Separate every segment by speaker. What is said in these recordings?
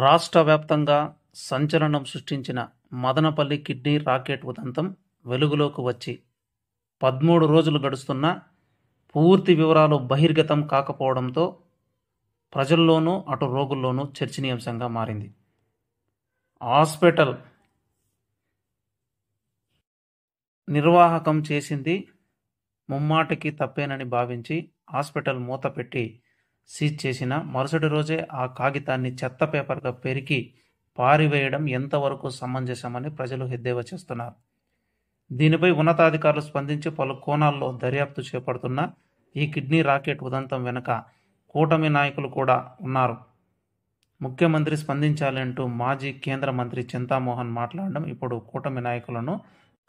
Speaker 1: రాష్ట్ర వ్యాప్తంగా సంచలనం సృష్టించిన మదనపల్లి కిడ్నీ రాకెట్ ఉదంతం వెలుగులోకి వచ్చి 13 రోజులు గడుస్తున్నా పూర్తి వివరాలు బహిర్గతం కాకపోవడంతో ప్రజల్లోనూ అటు రోగుల్లోనూ చర్చనీయాంశంగా మారింది. హాస్పిటల్ నిర్వాహకం చేసింది ముమ్మాటికి తప్పేనని భావించి హాస్పిటల్ మూత పెట్టి సీజ్ చేసిన మరుసటి రోజే ఆ కాగితాన్ని చెత్త పేపర్గా పెరికి పారివేయడం ఎంతవరకు సమంజసమని ప్రజలు ఎద్దేవా చేస్తున్నారు. దీనిపై ఉన్నతాధికారులు స్పందించి పలు కోణాల్లో దర్యాప్తు చేపడుతున్న ఈ కిడ్నీ రాకెట్ ఉదంతం వెనుక కూటమి నాయకులు కూడా ఉన్నారు. ముఖ్యమంత్రి స్పందించాలి అంటూ మాజీ కేంద్ర మంత్రి చింతామోహన్ మాట్లాడడం ఇప్పుడు కూటమి నాయకులను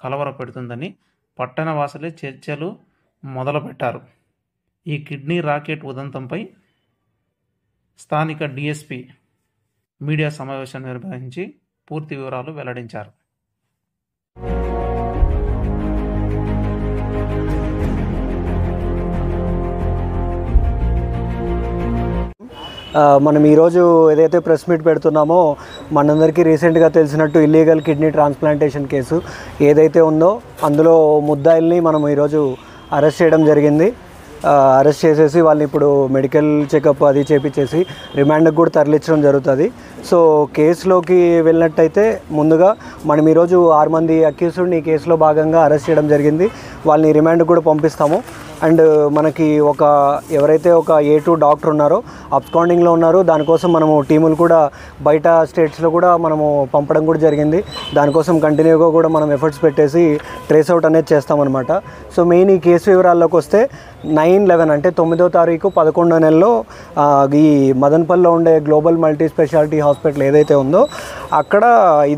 Speaker 1: కలవరపెడుతుందని పట్టణవాసులే చర్చలు మొదలుపెట్టారు. ఈ కిడ్నీ రాకెట్ ఉదంతంపై స్థానిక డీఎస్పీ మీడియా సమావేశం నిర్వహించి పూర్తి వివరాలు వెల్లడించారు.
Speaker 2: మనం ఈరోజు ఏదైతే ప్రెస్ మీట్ పెడుతున్నామో మనందరికీ రీసెంట్గా తెలిసినట్టు ఇల్లీగల్ కిడ్నీ ట్రాన్స్ప్లాంటేషన్ కేసు ఏదైతే ఉందో అందులో ముద్దాయిల్ని మనం ఈరోజు అరెస్ట్ చేయడం జరిగింది. అరెస్ట్ చేసేసి వాళ్ళని ఇప్పుడు మెడికల్ చెకప్ అది చేపించేసి రిమాండ్కి కూడా తరలించడం జరుగుతుంది. సో కేసులోకి వెళ్ళినట్టయితే ముందుగా మనం ఈరోజు 6 మంది అక్యూజ్డ్ని ఈ కేసులో భాగంగా అరెస్ట్ చేయడం జరిగింది. వాళ్ళని రిమాండ్కి కూడా పంపిస్తాము. అండ్ మనకి ఎవరైతే ఒక A2 డాక్టర్ ఉన్నారో అబ్స్కాండింగ్లో ఉన్నారు, దానికోసం మనము టీములు కూడా బయట స్టేట్స్లో కూడా మనము పంపడం కూడా జరిగింది. దానికోసం కంటిన్యూగా కూడా మనం ఎఫర్ట్స్ పెట్టేసి ట్రేస్ అవుట్ అనేది చేస్తామన్నమాట. సో మెయిన్ ఈ కేసు వివరాల్లోకి వస్తే 9/11 అంటే 9వ తారీఖు 11వ నెలలో ఈ మదనపల్లిలో ఉండే గ్లోబల్ మల్టీ స్పెషాలిటీ హాస్పిటల్ ఏదైతే ఉందో అక్కడ ఈ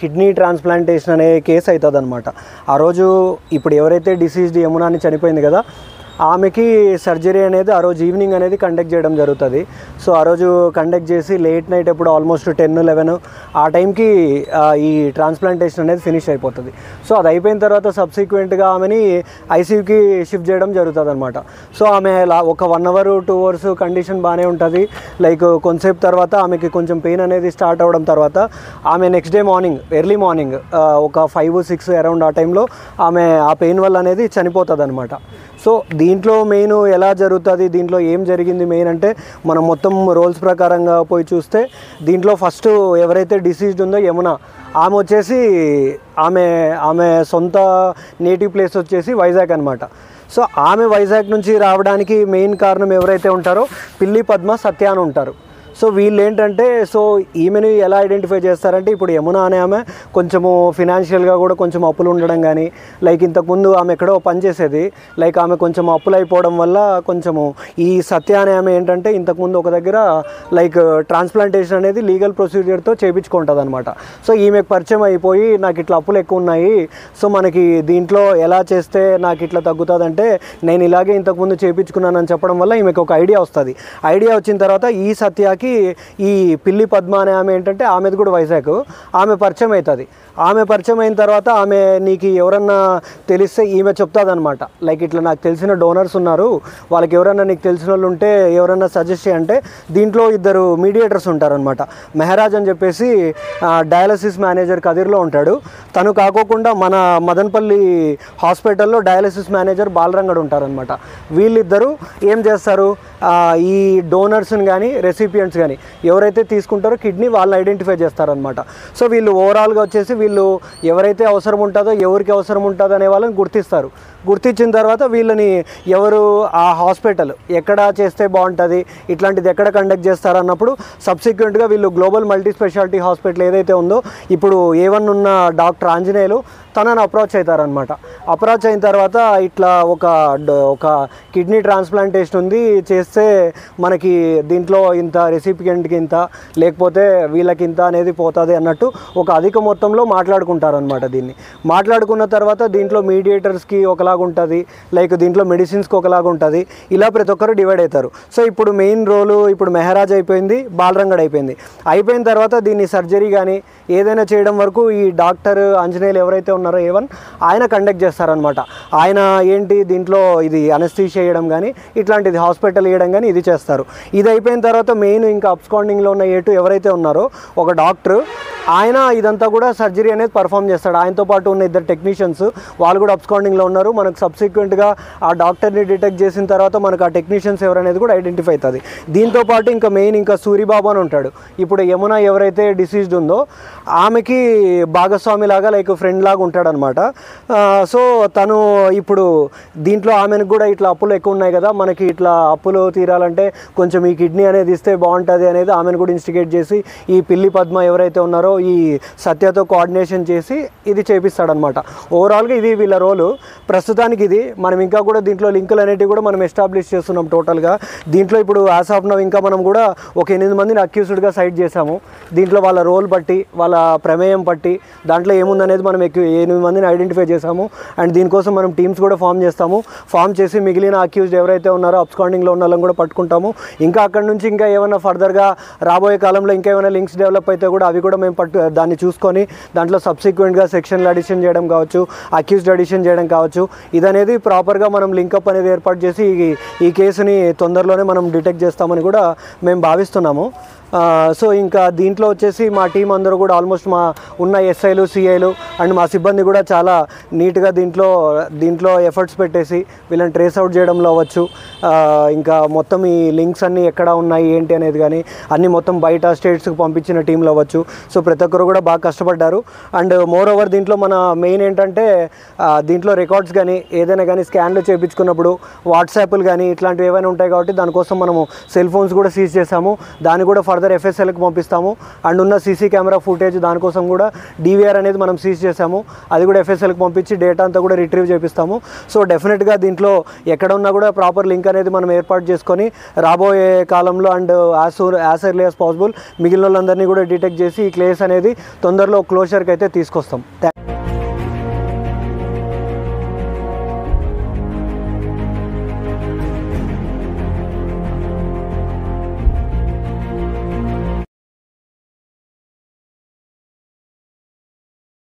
Speaker 2: కిడ్నీ ట్రాన్స్ప్లాంటేషన్ అనే కేసు అవుతుంది అనమాట. ఆ రోజు ఇప్పుడు ఎవరైతే డిసీజ్డ్ యమునా అని చనిపోయింది కదా, ఆమెకి సర్జరీ అనేది ఆ రోజు ఈవినింగ్ అనేది కండక్ట్ చేయడం జరుగుతుంది. సో ఆ రోజు కండక్ట్ చేసి లేట్ నైట్ ఎప్పుడు ఆల్మోస్ట్ 10-11 ఆ టైంకి ఈ ట్రాన్స్ప్లాంటేషన్ అనేది ఫినిష్ అయిపోతుంది. సో అది అయిపోయిన తర్వాత సబ్సిక్వెంట్గా ఆమెని ఐసీయూకి షిఫ్ట్ చేయడం జరుగుతుంది అనమాట. సో ఆమె ఒక 1 అవర్ 2 అవర్స్ కండిషన్ బాగానే ఉంటుంది. లైక్ కొంతసేపు తర్వాత ఆమెకి కొంచెం పెయిన్ అనేది స్టార్ట్ అవ్వడం తర్వాత ఆమె next day morning early morning ఒక 5-6 అరౌండ్ ఆ టైంలో ఆమె ఆ పెయిన్ వల్ల అనేది చనిపోతుంది అనమాట. సో దీంట్లో మెయిన్ ఎలా జరుగుతుంది, దీంట్లో ఏం జరిగింది మెయిన్ అంటే మనం మొత్తం రోల్స్ ప్రకారంగా పోయి చూస్తే దీంట్లో ఫస్ట్ ఎవరైతే డిసీజ్డ్ ఉందో యమున, ఆమె వచ్చేసి ఆమె సొంత నేటివ్ ప్లేస్ వచ్చేసి వైజాగ్ అనమాట. సో ఆమె వైజాగ్ నుంచి రావడానికి మెయిన్ కారణం ఎవరైతే ఉంటారో పిల్లి పద్మ సత్య అని ఉంటారు. సో వీళ్ళు ఏంటంటే ఈమెను ఎలా ఐడెంటిఫై చేస్తారంటే ఇప్పుడు యమున అనే ఆమె కొంచెము ఫినాన్షియల్గా కూడా కొంచెం అప్పులు ఉండడం కానీ, లైక్ ఇంతకుముందు ఆమె ఎక్కడో పనిచేసేది, లైక్ ఆమె కొంచెం అప్పులు అయిపోవడం వల్ల కొంచెము ఈ సత్య అనే ఆమె ఏంటంటే ఇంతకుముందు ఒక దగ్గర లైక్ ట్రాన్స్ప్లాంటేషన్ అనేది లీగల్ ప్రొసీజర్తో చేయించుకుంటుంది అనమాట. సో ఈమెకు పరిచయం అయిపోయి నాకు ఇట్లా అప్పులు ఎక్కువ ఉన్నాయి, సో మనకి దీంట్లో ఎలా చేస్తే నాకు ఇట్లా తగ్గుతుందంటే నేను ఇలాగే ఇంతకుముందు చేయించుకున్నానని చెప్పడం వల్ల ఈమెకు ఒక ఐడియా వస్తుంది. ఐడియా వచ్చిన తర్వాత ఈ సత్యకి ఈ పిల్లి పద్మ అనే ఆమె ఏంటంటే ఆమెది కూడా వైజాగ్, ఆమె పరిచయం అవుతుంది. ఆమె పరిచయం అయిన తర్వాత ఆమె నీకు ఎవరన్నా తెలిస్తే ఈమె చెప్తుంది అనమాట. లైక్ ఇట్లా నాకు తెలిసిన డోనర్స్ ఉన్నారు, వాళ్ళకి ఎవరన్నా నీకు తెలిసిన వాళ్ళు ఉంటే ఎవరన్నా సజెస్ట్ చేయంటే దీంట్లో 2 మీడియేటర్స్ ఉంటారనమాట. మెహరాజ్ అని చెప్పేసి డయాలసిస్ మేనేజర్ కదిర్లో ఉంటాడు. తను కాకోకుండా మన మదనపల్లి హాస్పిటల్లో డయాలసిస్ మేనేజర్ బాలరంగడు ఉంటారనమాట. వీళ్ళిద్దరూ ఏం చేస్తారు, ఈ డోనర్స్ని కానీ రెసిపియంట్స్ కానీ ఎవరైతే తీసుకుంటారో కిడ్నీ వాళ్ళని ఐడెంటిఫై చేస్తారనమాట. సో వీళ్ళు ఓవరాల్గా వచ్చేసి వీళ్ళు ఎవరైతే అవసరం ఉంటుందో ఎవరికి అవసరం ఉంటుందో అనే వాళ్ళని గుర్తిస్తారు. గుర్తించిన తర్వాత వీళ్ళని ఎవరు ఆ హాస్పిటల్ ఎక్కడ చేస్తే బాగుంటుంది, ఇట్లాంటిది ఎక్కడ కండక్ట్ చేస్తారు అన్నప్పుడు సబ్సిక్వెంట్గా వీళ్ళు గ్లోబల్ మల్టీ స్పెషాలిటీ హాస్పిటల్ ఏదైతే ఉందో ఇప్పుడు A1 ఉన్న డాక్టర్ ఆంజనేయులు తనని అప్రోచ్ అవుతారనమాట. అప్రోచ్ అయిన తర్వాత ఇట్లా ఒక కిడ్నీ ట్రాన్స్ప్లాంటేషన్ ఉంది, చేస్తే మనకి దీంట్లో ఇంత రెసిపియెంట్కి ఇంత లేకపోతే వీళ్ళకి ఇంత అనేది పోతుంది అన్నట్టు ఒక అధిక మొత్తంలో మాట్లాడుకుంటారనమాట. దీన్ని మాట్లాడుకున్న తర్వాత దీంట్లో మీడియేటర్స్కి ఒకలా ఒకలాగా ఉంటుంది, లైక్ దీంట్లో మెడిసిన్స్కి ఒకలాగా ఉంటుంది, ఇలా ప్రతి ఒక్కరు డివైడ్ అవుతారు. సో ఇప్పుడు మెయిన్ రోలు ఇప్పుడు మెహరాజ్ అయిపోయింది, బాలరంగడ్ అయిపోయిన తర్వాత దీన్ని సర్జరీ కానీ ఏదైనా చేయడం వరకు ఈ డాక్టర్ ఆంజనేయులు ఎవరైతే ఉన్నారో A1 ఆయన కండక్ట్ చేస్తారనమాట. ఆయన ఏంటి దీంట్లో ఇది అనస్థీషియా చేయడం కానీ ఇట్లాంటిది హాస్పిటల్ ఇవ్వడం కానీ ఇది చేస్తారు. ఇది అయిపోయిన తర్వాత మెయిన్ ఇంకా అబ్స్కాండింగ్లో ఉన్న A2 ఎవరైతే ఉన్నారో ఒక డాక్టర్, ఆయన ఇదంతా కూడా సర్జరీ అనేది పర్ఫామ్ చేస్తాడు. ఆయనతో పాటు ఉన్న ఇద్దరు టెక్నీషియన్స్ వాళ్ళు కూడా అబ్స్కాండింగ్లో ఉన్నారు. మనకు సబ్సిక్వెంట్గా ఆ డాక్టర్ని డిటెక్ట్ చేసిన తర్వాత మనకు ఆ టెక్నీషియన్స్ ఎవరనేది కూడా ఐడెంటిఫై అవుతుంది. దీంతోపాటు ఇంకా మెయిన్ ఇంకా సూరిబాబు అని ఉంటాడు. ఇప్పుడు యమున ఎవరైతే డిసీజ్డ్ ఉందో ఆమెకి భాగస్వామి లాగా లైక్ ఫ్రెండ్ లాగా ఉంటాడనమాట. సో తను ఇప్పుడు దీంట్లో ఆమెకు కూడా ఇట్లా అప్పులు ఎక్కువ ఉన్నాయి కదా, మనకి ఇట్లా అప్పులు తీరాలంటే కొంచెం ఈ కిడ్నీ అనేది ఇస్తే బాగుంటుంది అనేది ఆమెను కూడా ఇన్స్టిగేట్ చేసి ఈ పిల్లి పద్మ ఎవరైతే ఉన్నారో ఈ సత్యతో కోఆర్డినేషన్ చేసి ఇది చేపిస్తాడనమాట. ఓవరాల్గా ఇది వీళ్ళ రోలు. ప్రస్తుతానికి ఇది మనం ఇంకా కూడా దీంట్లో లింకులు అనేటివి కూడా మనం ఎస్టాబ్లిష్ చేస్తున్నాం టోటల్గా. దీంట్లో ఇప్పుడు యాజ్ ఆఫ్ నౌ ఇంకా మనం కూడా ఒక 8 మందిని అక్యూజ్డ్గా సైట్ చేసాము. దీంట్లో వాళ్ళ రోల్ బట్టి వాళ్ళ ప్రమేయం బట్టి దాంట్లో ఏముందనేది మనం 8 మందిని ఐడెంటిఫై చేసాము. అండ్ దీనికోసం మనం టీమ్స్ కూడా ఫామ్ చేసి మిగిలిన అక్యూజ్డ్ ఎవరైతే ఉన్నారో అబ్స్కాండింగ్లో ఉన్న వాళ్ళని కూడా పట్టుకుంటాము. ఇంకా అక్కడ నుంచి ఇంకా ఏమైనా ఫర్దర్గా రాబోయే కాలంలో ఇంకా ఏమైనా లింక్స్ డెవలప్ అయితే కూడా అవి కూడా మేము దాన్ని చూసుకొని దాంట్లో సబ్సిక్వెంట్గా సెక్షన్లు అడిషన్ చేయడం కావచ్చు, అక్యూజ్డ్ అడిషన్ చేయడం కావచ్చు, ఇదనేది ప్రాపర్గా మనం లింకప్ అనేది ఏర్పాటు చేసి ఈ కేసుని తొందరలోనే మనం డిటెక్ట్ చేస్తామని కూడా మేము భావిస్తున్నాము. సో ఇంకా దీంట్లో వచ్చేసి మా టీం అందరూ కూడా ఆల్మోస్ట్ మా ఉన్న ఎస్ఐలు సిఐలు అండ్ మా సిబ్బంది కూడా చాలా నీట్గా దీంట్లో ఎఫర్ట్స్ పెట్టేసి వీళ్ళని ట్రేస్ అవుట్ చేయడంలో అవ్వచ్చు, ఇంకా మొత్తం ఈ లింక్స్ అన్నీ ఎక్కడ ఉన్నాయి ఏంటి అనేది కానీ అన్నీ మొత్తం బయట స్టేట్స్కి పంపించిన టీంలు అవ్వచ్చు. సో ప్రతి ఒక్కరు కూడా బాగా కష్టపడ్డారు. అండ్ మోర్ ఓవర్ దీంట్లో మన మెయిన్ ఏంటంటే దీంట్లో రికార్డ్స్ కానీ ఏదైనా కానీ స్కాన్లు చేయించుకున్నప్పుడు వాట్సాప్లు కానీ ఇట్లాంటివి ఏమైనా ఉంటాయి కాబట్టి దానికోసం మనము సెల్ ఫోన్స్ కూడా సీజ్ చేసాము. దాన్ని కూడా ఫర్దర్ FSLకి పంపిస్తాము. అండ్ ఉన్న సీసీ కెమెరా ఫుటేజ్ దానికోసం కూడా DVR అనేది మనం సీజ్ చేసాము. అది కూడా FSLకి పంపించి డేటా అంతా కూడా రిట్రీవ్ చేపిస్తాము. సో డెఫినెట్గా దీంట్లో ఎక్కడ ఉన్నా కూడా ప్రాపర్ లింక్ అనేది మనం ఏర్పాటు చేసుకొని రాబోయే కాలంలో and as early as possible మిగిలిన వాళ్ళందరినీ కూడా డిటెక్ట్ చేసి ఈ కేసు అనేది తొందరలో క్లోజర్కి అయితే తీసుకొస్తాం.